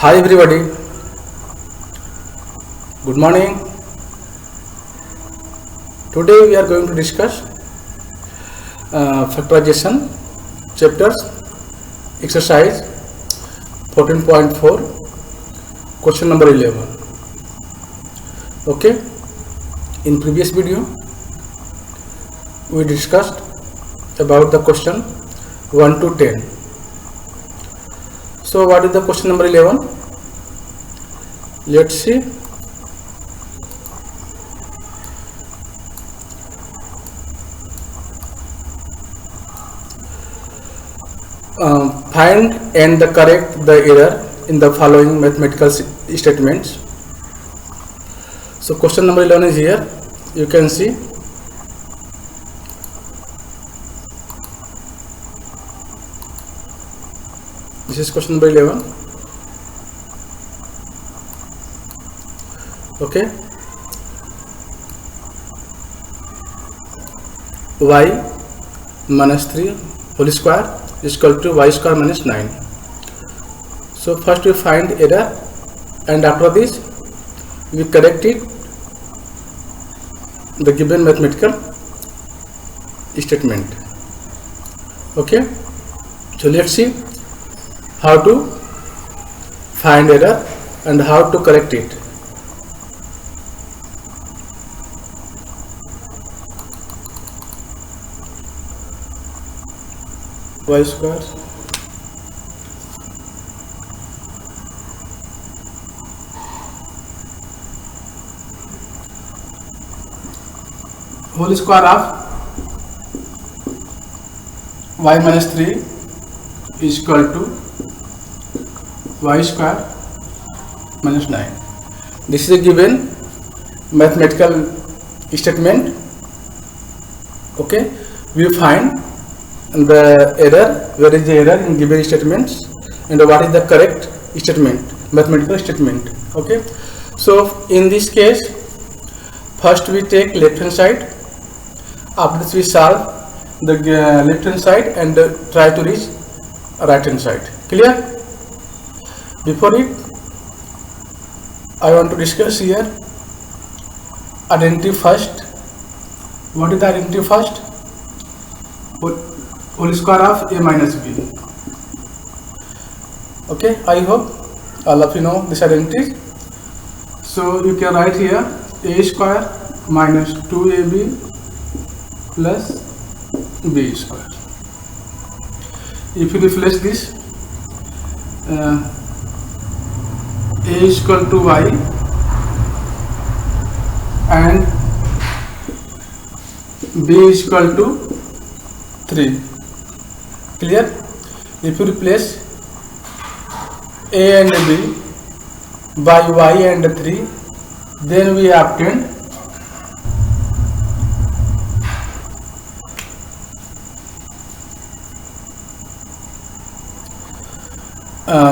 Hi everybody, good morning. Today we are going to discuss factorization chapters exercise 14.4 question number 11. Okay, in previous video we discussed about the question 1 to 10. So what is the question number 11? Let's see. Find and correct the error in the following mathematical statements. So question number 11 is here. You can see. This is question number 11. Okay. Y minus 3 whole square is equal to y square minus 9. So first we find error and after this we correct it the given mathematical statement. Okay. So let's see how to find error and how to correct it. Y square whole square of y minus 3 is equal to y square minus 9. This is a given mathematical statement. Okay, we find the error, where is the error in given statements and what is the correct statement, mathematical statement. Okay, so in this case first we take left hand side, after this we solve the left hand side and try to reach right hand side. Clear? Before it I want to discuss here identity first. What is the identity first? Whole square of a minus b. Okay, I hope all of you know this identity. So you can write here a square minus 2ab plus b square. If you replace this, a is equal to y and b is equal to 3. Clear? If you replace a and b by y and 3, then we obtain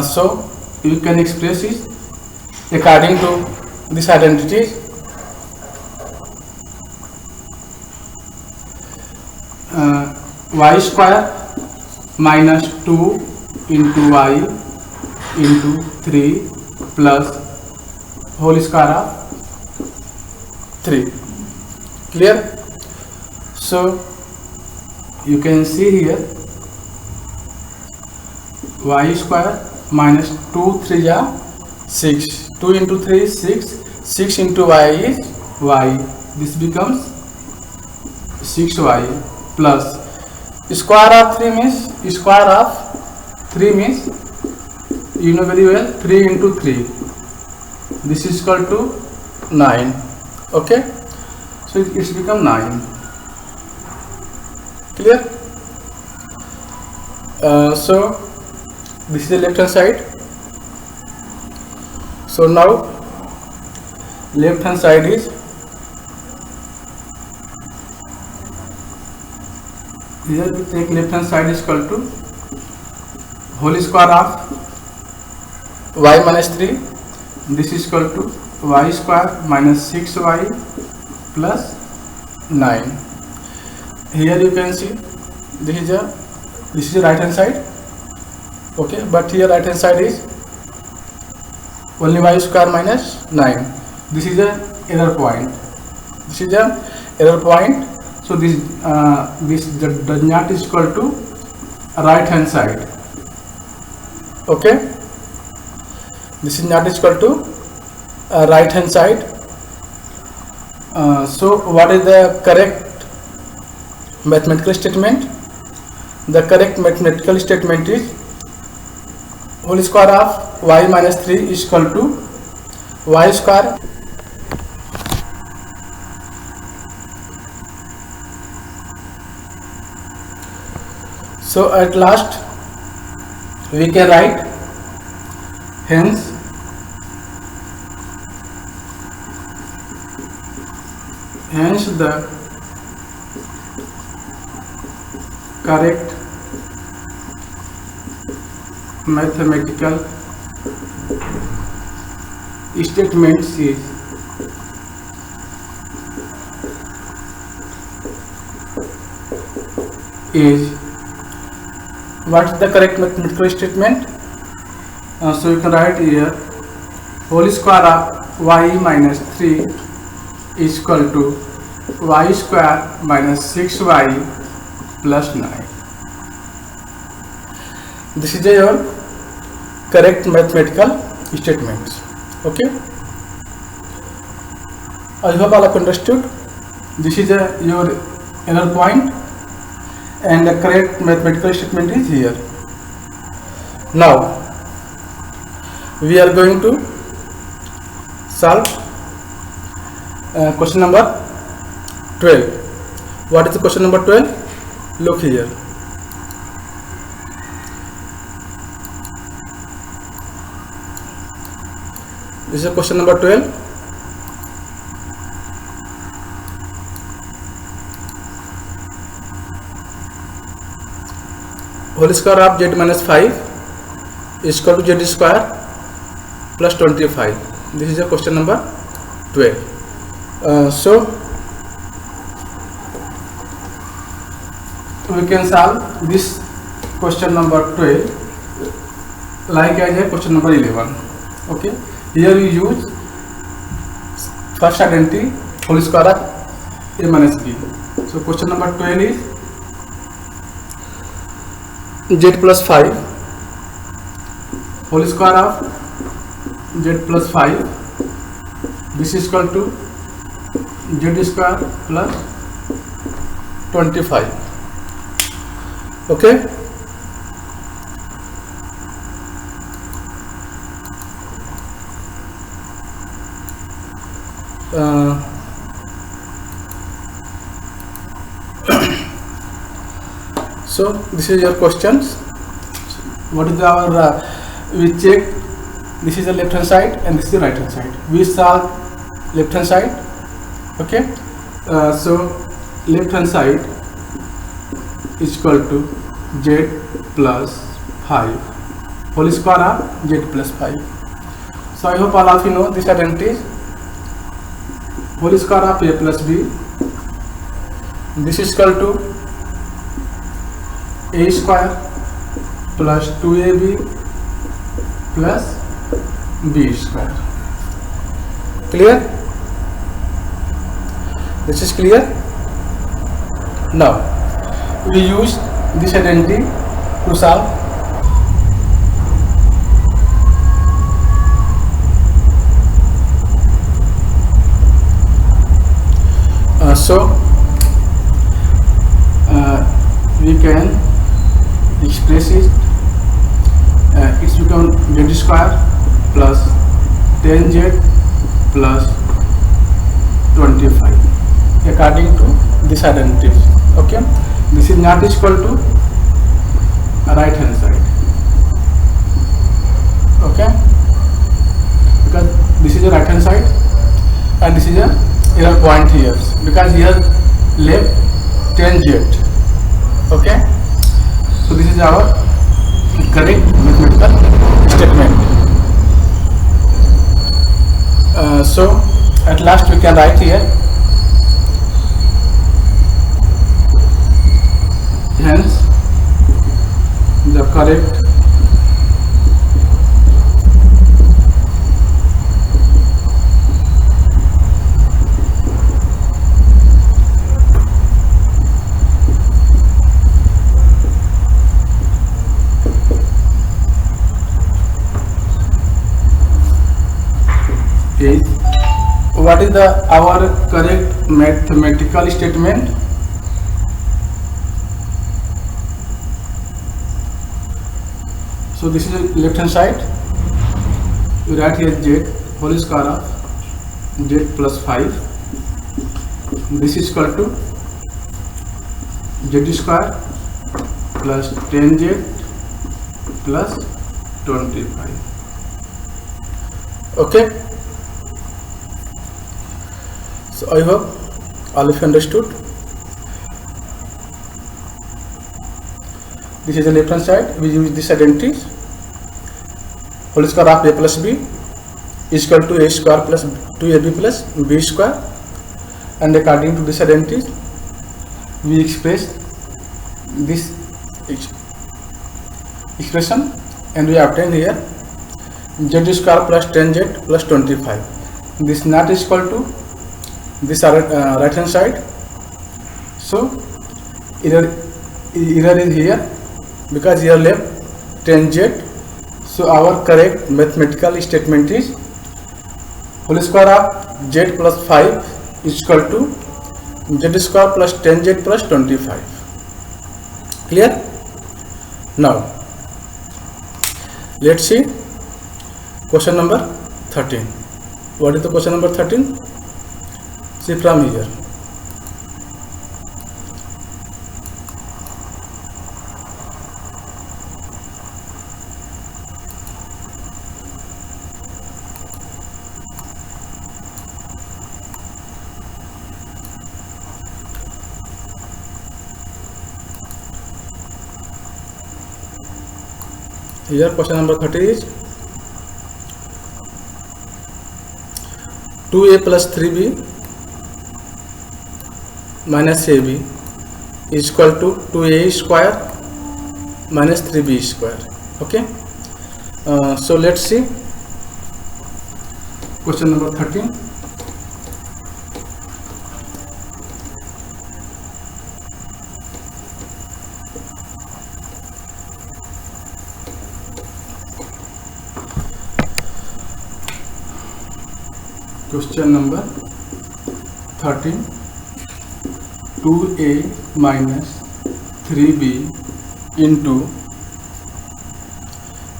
so you can express it according to this identity. Y square minus 2 into y into 3 plus whole square of 3. Clear? So you can see here y square minus 2 3 ja 6, 2 into 3 is 6, 6 into y is y, this becomes 6y plus square of 3 means square of 3 means you know very well 3 into 3, this is equal to 9. Okay, so it's become 9. Clear? So this is the left hand side. So now left hand side is here, we take left hand side is equal to whole square of y minus 3, this is equal to y square minus 6y plus 9. Here you can see this is a right hand side. Okay, but here right hand side is only y square minus 9. This is a error point. This is a error point. So this does not is equal to right hand side. Okay, this is not equal to right hand side. So what is the correct mathematical statement? The correct mathematical statement is whole square of y minus 3 is equal to y square so at last we can write hence the correct mathematical statements is what is the correct mathematical statement? So you can write here whole square of y minus 3 is equal to y square minus 6y plus 9. This is your correct mathematical statements. Okay, I hope all have understood. This is your error point and the correct mathematical statement is here. Now we are going to solve question number 12. What is the question number 12? Look here. This is question number 12. Whole square of z minus 5 is equal to z square plus 25. This is a question number 12. So we can solve this question number 12 like as a question number 11. Okay, here you use first identity whole square of a minus b. So question number 12 is z plus 5 whole square of z plus 5. This is equal to z square plus 25. Okay, so this is your questions. What is our we check this is the left hand side and this is the right hand side. We solve left hand side. Okay, so left hand side is equal to z plus 5 whole square of z plus 5. So I hope all of you know this identity. Whole square of a plus b. This is equal to a square plus 2ab plus b square. Clear? This is clear. Now we use this identity to solve we can express it. It's become z square plus 10z plus 25 according to this identity. Okay, this is not equal to right hand side. Okay, because this is a right hand side and this is a error point here because here left 10z. Okay, so this is our correct mathematical statement. So at last we can write here hence the correct what is the our correct mathematical statement? So this is the left hand side. We write here z whole square of z plus 5. This is equal to z square plus 10z plus 25. Okay. So I hope all of you understood. This is the left hand side. We use this identity. Whole square of a plus b is equal to a square plus 2ab plus b square, and according to this identity we express this expression, and we obtain here z square plus 10z plus 25. This not is equal to this right hand side, so error is here because here left 10z. So our correct mathematical statement is whole square of z plus 5 is equal to z square plus 10z plus 25. Clear? Now let's see question number 13. What is the question number 13? See from here. Here question number 30 is 2a plus 3b minus ab is equal to 2a square minus 3b square. Okay. So let's see question number 13. Question number 13. 2a minus 3b into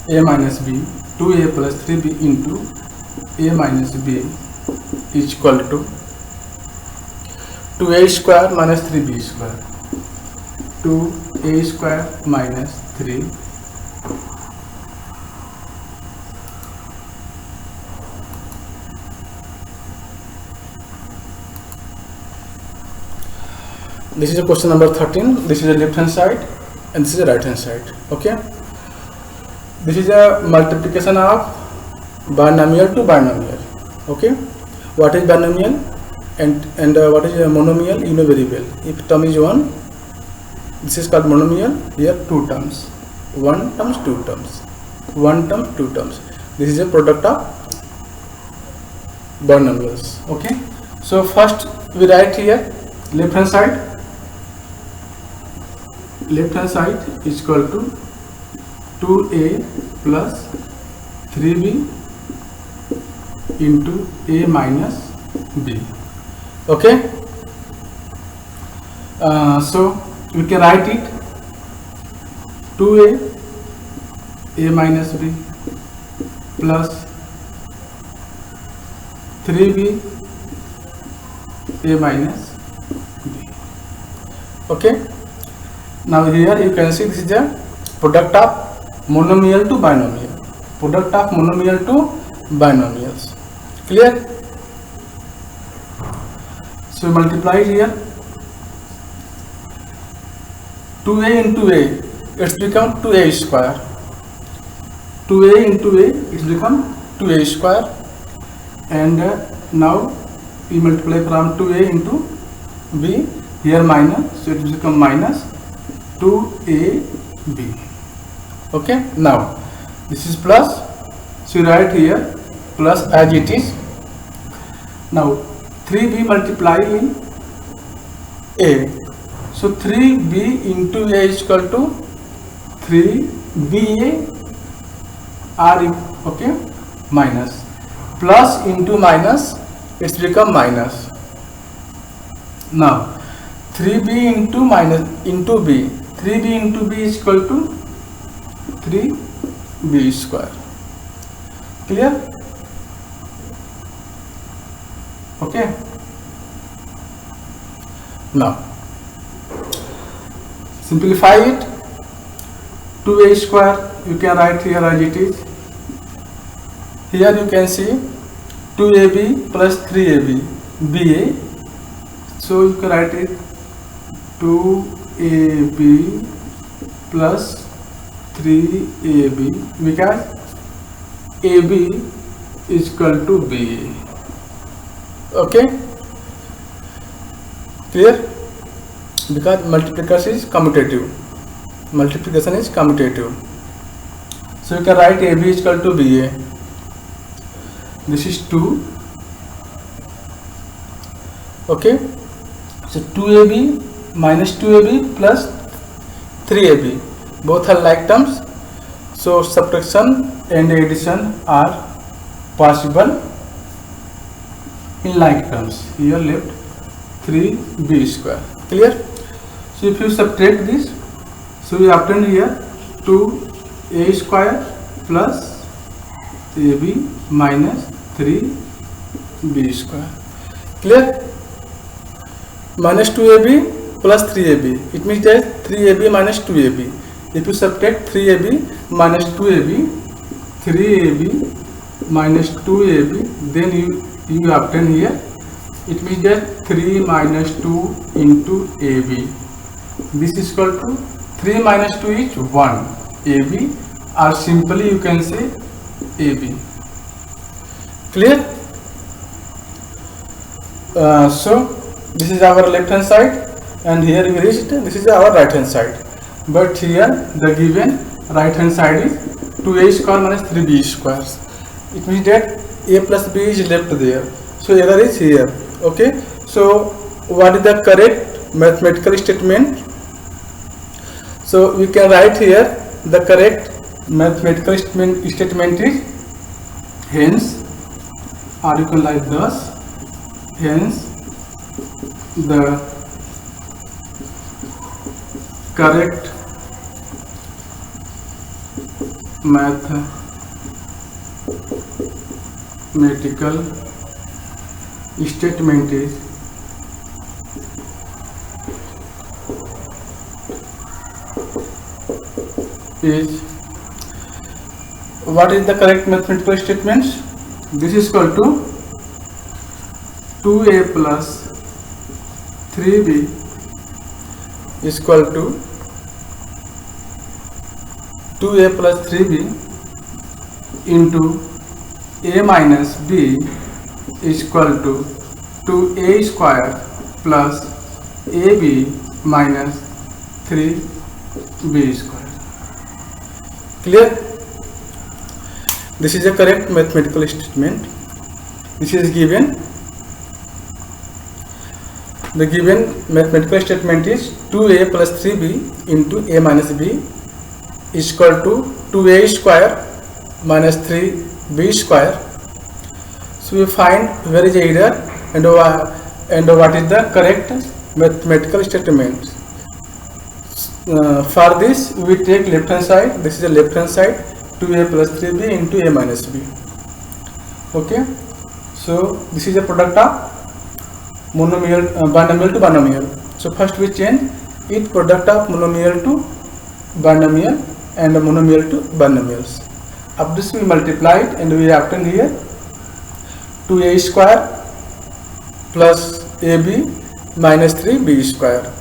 a minus b, 2a plus 3b into a minus b is equal to 2a square minus 3b square. 2a square minus 3 This is a question number 13. This is the left hand side and this is the right hand side. Okay. This is a multiplication of binomial to binomial. Okay. What is binomial and what is a monomial? You know very well. If term is 1, this is called monomial. Here 2 terms. 1 terms, 2 terms. 1 term, 2 terms. This is a product of binomials. Okay. So first we write here left hand side. Left hand side is equal to 2a plus 3b into a minus b. Okay. So we can write it 2a a minus b plus 3b a minus b. Okay. Now here you can see this is the product of monomial to binomial. Product of monomial to binomials. Clear? So multiply here. 2a into a, it's become 2a square. 2a into a, it's become 2a square. And now we multiply from 2a into b. Here minus, so it will become minus 2ab. Okay. Now this is plus, so write here plus as it is. Now 3b multiply in a, so 3b into a is equal to 3ba r. Okay. Minus plus into minus it's become minus. Now 3b into minus into b, 3b into b is equal to 3b square. Clear? Okay. Now simplify it. 2a square you can write here as it is. Here you can see 2ab plus 3ab ba. So you can write it 2ab plus 3ab because ab is equal to ba. Okay, clear? Because multiplication is commutative. Multiplication is commutative. So you can write ab is equal to ba. This is 2. Okay, so 2ab minus 2ab plus 3ab, both are like terms, so subtraction and addition are possible in like terms. Here left 3b square. Clear? So if you subtract this, so we obtain here 2a square plus ab minus 3b square. Clear? Minus 2ab plus 3ab, it means that 3ab minus 2ab. If you subtract 3ab minus 2ab, 3ab minus 2ab, then you obtain here, it means that 3 minus 2 into ab. This is equal to 3 minus 2 is 1 ab, or simply you can say ab. Clear? So this is our left hand side, and here we reached, this is our right hand side. But here the given right hand side is 2a square minus 3b square. It means that a plus b is left there, so error is here. Okay, so what is the correct mathematical statement? So we can write here the correct mathematical statement is hence, or you can write thus, hence the correct mathematical statement is what is the correct mathematical statement? This is equal to 2a plus 3b is equal to 2a plus 3b into a minus b is equal to 2a square plus ab minus 3b square. Clear? This is a correct mathematical statement. This is given. The given mathematical statement is 2a plus 3b into a minus b is equal to 2a square minus 3b square. So we find where is the error and what is the correct mathematical statement. For this we take left hand side. This is the left hand side, 2a plus 3b into a minus b. Okay, so this is a product of monomial binomial to binomial. So first we change it product of monomial to binomial and monomial to binomials. Of this we multiply it and we obtain here 2a square plus ab minus 3b square.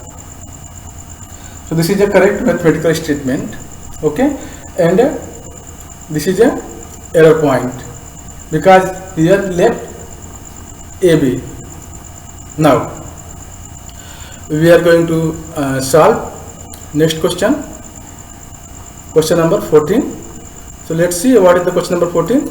So this is a correct mathematical statement. Okay, and this is a error point because here left ab. Now we are going to solve next question, question number 14. So let's see what is the question number 14.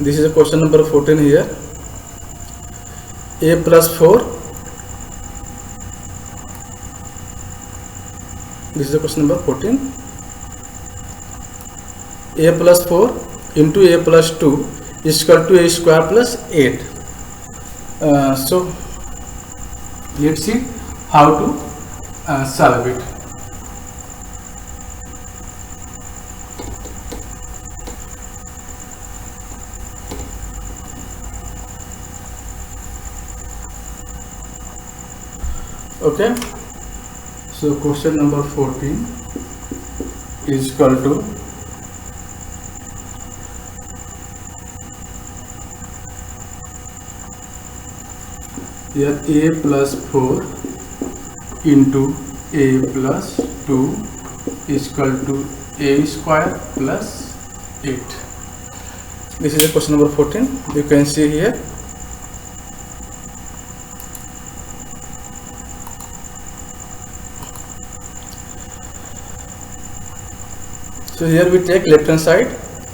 This is a question number 14 here. A plus 4. This is a question number 14. A plus 4 into A plus 2 is equal to A square plus 8. So let's see how to solve it. Okay, so question number 14 is equal to here A plus 4 into A plus 2 is equal to A square plus 8. This is a question number 14. You can see here. So here we take left hand side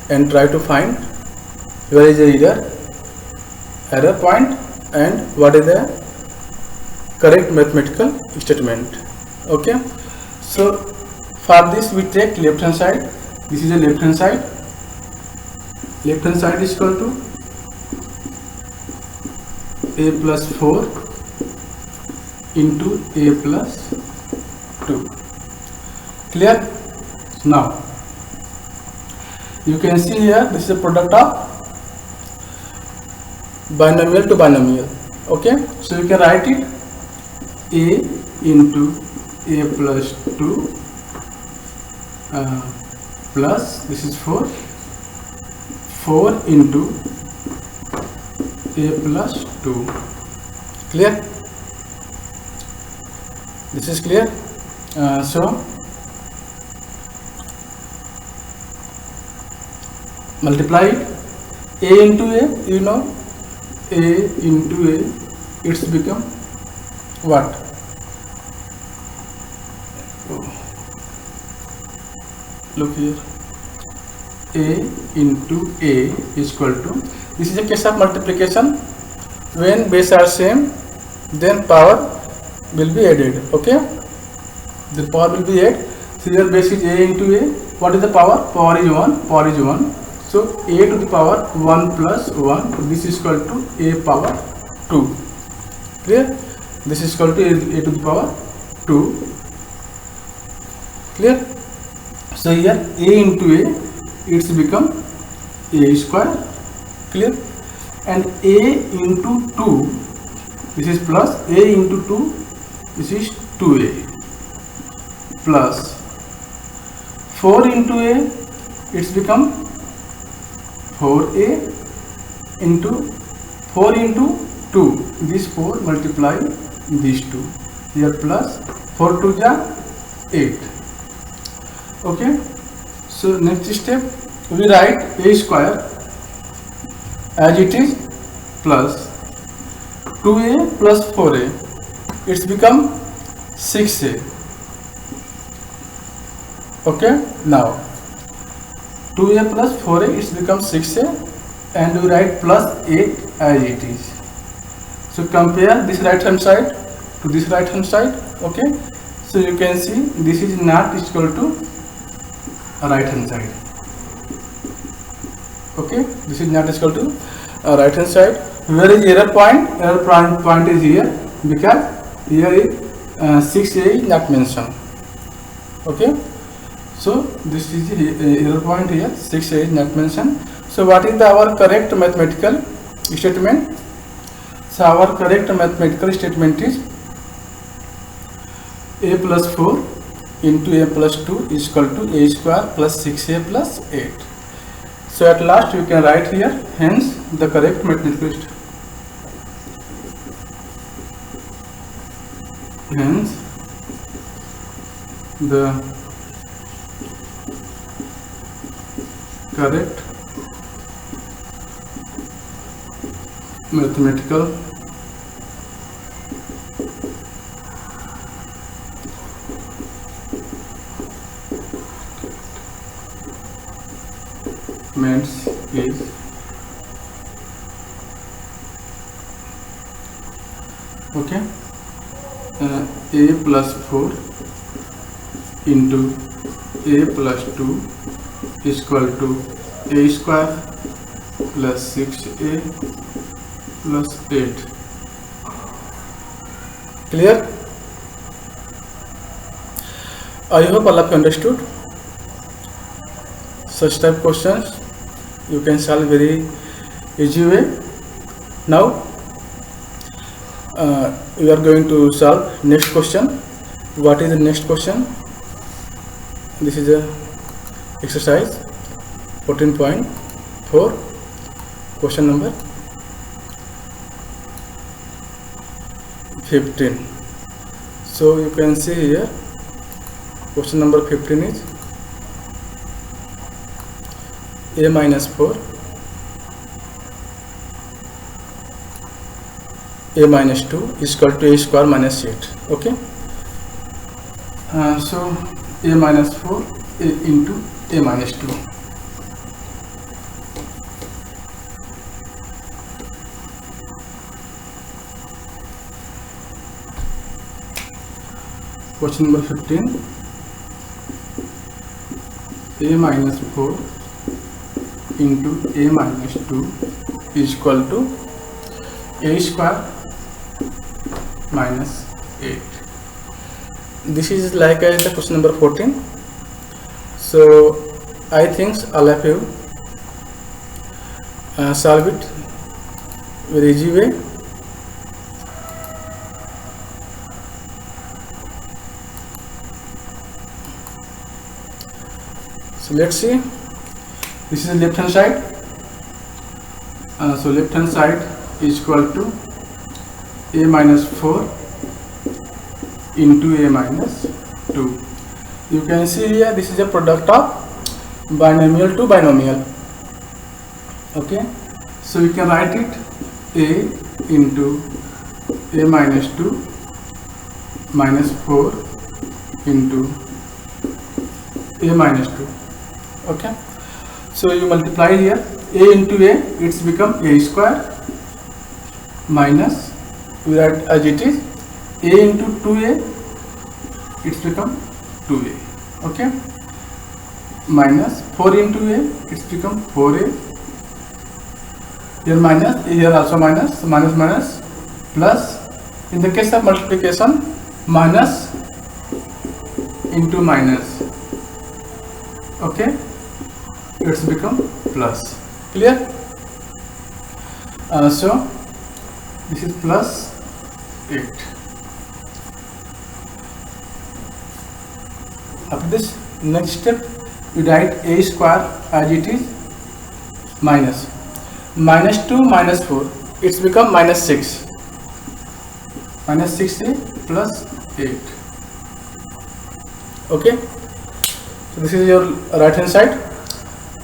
and try to find where is the error point and what is the correct mathematical statement. Okay, so for this we take left hand side. This is the left hand side. Left hand side is equal to A plus 4 into A plus 2. Clear? Now you can see here this is a product of binomial to binomial. Okay, so you can write it A into A plus 2 plus this is 4 into A plus 2. Clear? This is clear. So multiply it. A into A, you know, A into A, it's become what? Look here. A into A is equal to, this is a case of multiplication. When base are same, then power will be added. Okay, the power will be added. So your base is A into A. What is the power? Power is 1. Power is 1. So A to the power 1 plus 1, this is equal to A power 2. Clear? This is equal to A to the power 2. Clear? So here A into A, it's become A square. Clear? And A into 2, this is plus A into 2, this is 2A plus 4 into A, it's become 4A into 4 into 2, this 4 multiply these 2, here plus 4 2 ja 8. Okay, so next step we write A square as it is plus 2A plus 4A, it's become 6A. Okay, now 2A plus 4A, it's become 6A, and we write plus 8 as it is. So compare this right hand side to this right hand side. Okay, so you can see this is not equal to a right hand side. Okay, this is not equal to a right hand side. Where is error point? Error point is here, because here is 6A is not mentioned. Okay, so this is the error point here, 6A is not mentioned. So what is our correct mathematical statement? So our correct mathematical statement is A plus 4 into A plus 2 is equal to A square plus 6A plus 8. So at last you can write here, hence the correct mathematical statement. Hence the correct mathematical means is Okay, a plus 4 into a plus 2 is equal to a square plus 6a plus 8. Clear? I hope all of you understood. Such type questions you can solve very easy way. Now we are going to solve next question. What is the next question? This is a exercise 14.4, question number 15. So you can see here question number 15 is a minus 4 a minus 2 is equal to a square minus 8. Okay, so a minus 4 into a minus 2. Question number 15, a minus 4 into a minus 2 is equal to a square minus 8. This is like as the question number 14. So I think all of you solve it very easy way. So let's see. This is the left hand side. So left hand side is equal to a minus 4 into a minus 2. You can see here this is a product of binomial to binomial. Okay, so you can write it a into a minus 2 minus 4 into a minus 2. Okay, so you multiply here a into a, it's become a square minus, we write as it is a into 2a, it's become 2a. Okay, minus 4 into a, it's become 4a. Here minus, here also minus, so minus minus plus. In the case of multiplication, minus into minus. Okay, it's become plus. Clear? So this is plus 8. After this, next step, we write a square as it is minus 2 minus 4, it's become minus 6. Minus 6a plus 8. Okay, so this is your right hand side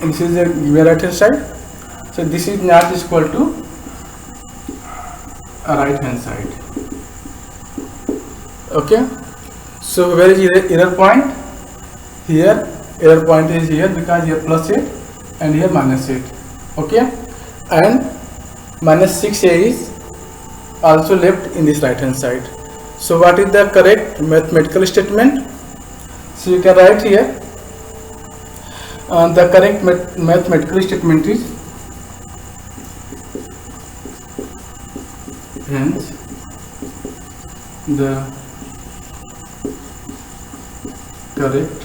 and this is your right hand side. So this is not equal to a right hand side. Okay, so where is error point? Here error point is here because here plus 8 and here minus 8. Okay, and minus 6a is also left in this right hand side. So what is the correct mathematical statement? So you can write here the correct mathematical statement is, hence the correct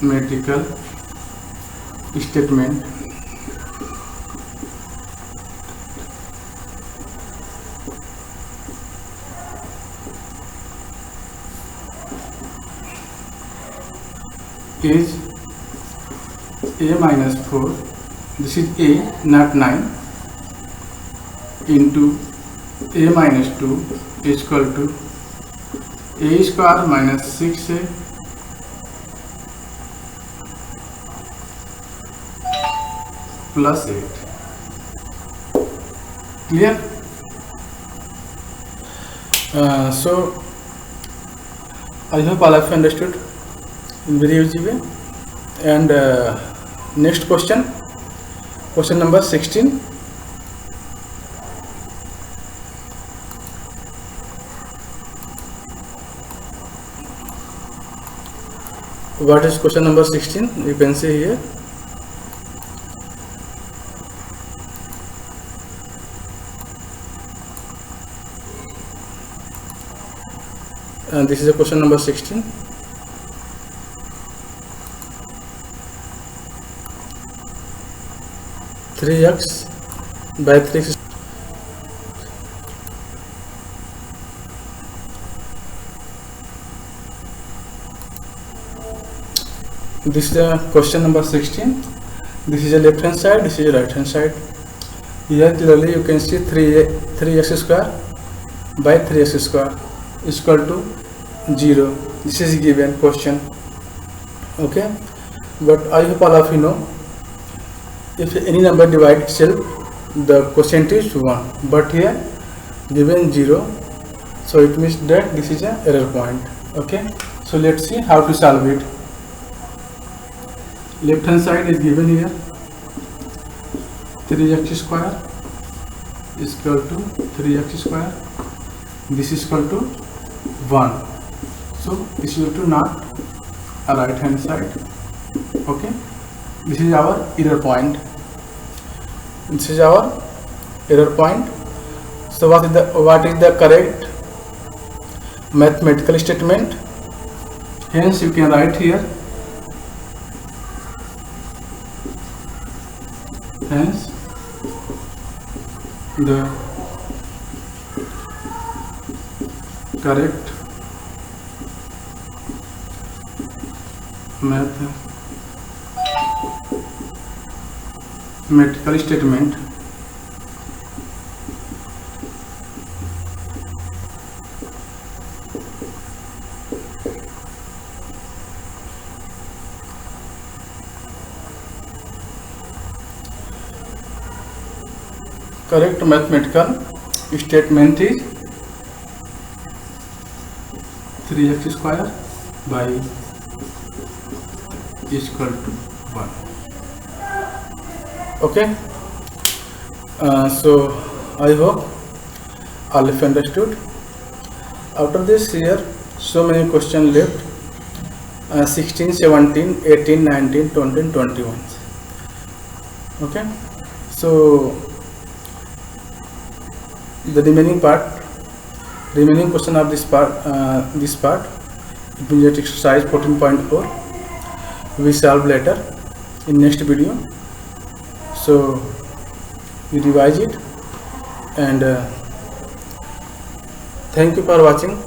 mathematical statement is a minus 4, this is a not 9, into a minus 2 is equal to a square minus 6a plus 8. Clear? So I hope all of you understood in very easy way. And next question, Question number 16. What is question number 16? You can see here. And this is a question number 16. Three x by 3. This is a question number 16. This is a left hand side, this is a right hand side. Here clearly you can see 3x square by 3x square is equal to 0. This is given question. Okay, but I hope all of you know, if any number divides itself, the quotient is 1, but here given 0, so it means that this is an error point. Okay, so let's see how to solve it. Left hand side is given here, 3x square is equal to 3x square, this is equal to 1, so this is equal to not a right hand side. Okay, this is our error point. This is our error point. So what is the correct mathematical statement? Hence you can write here, hence the correct mathematical statement correct mathematical statement is 3x square by is equal to 1. Okay, so I hope all of you understood. After this, here so many questions left, 16, 17, 18, 19, 20 and 21. Okay, so the remaining question of this part, it exercise 14.4 we solve later in next video. So you revise it, and thank you for watching.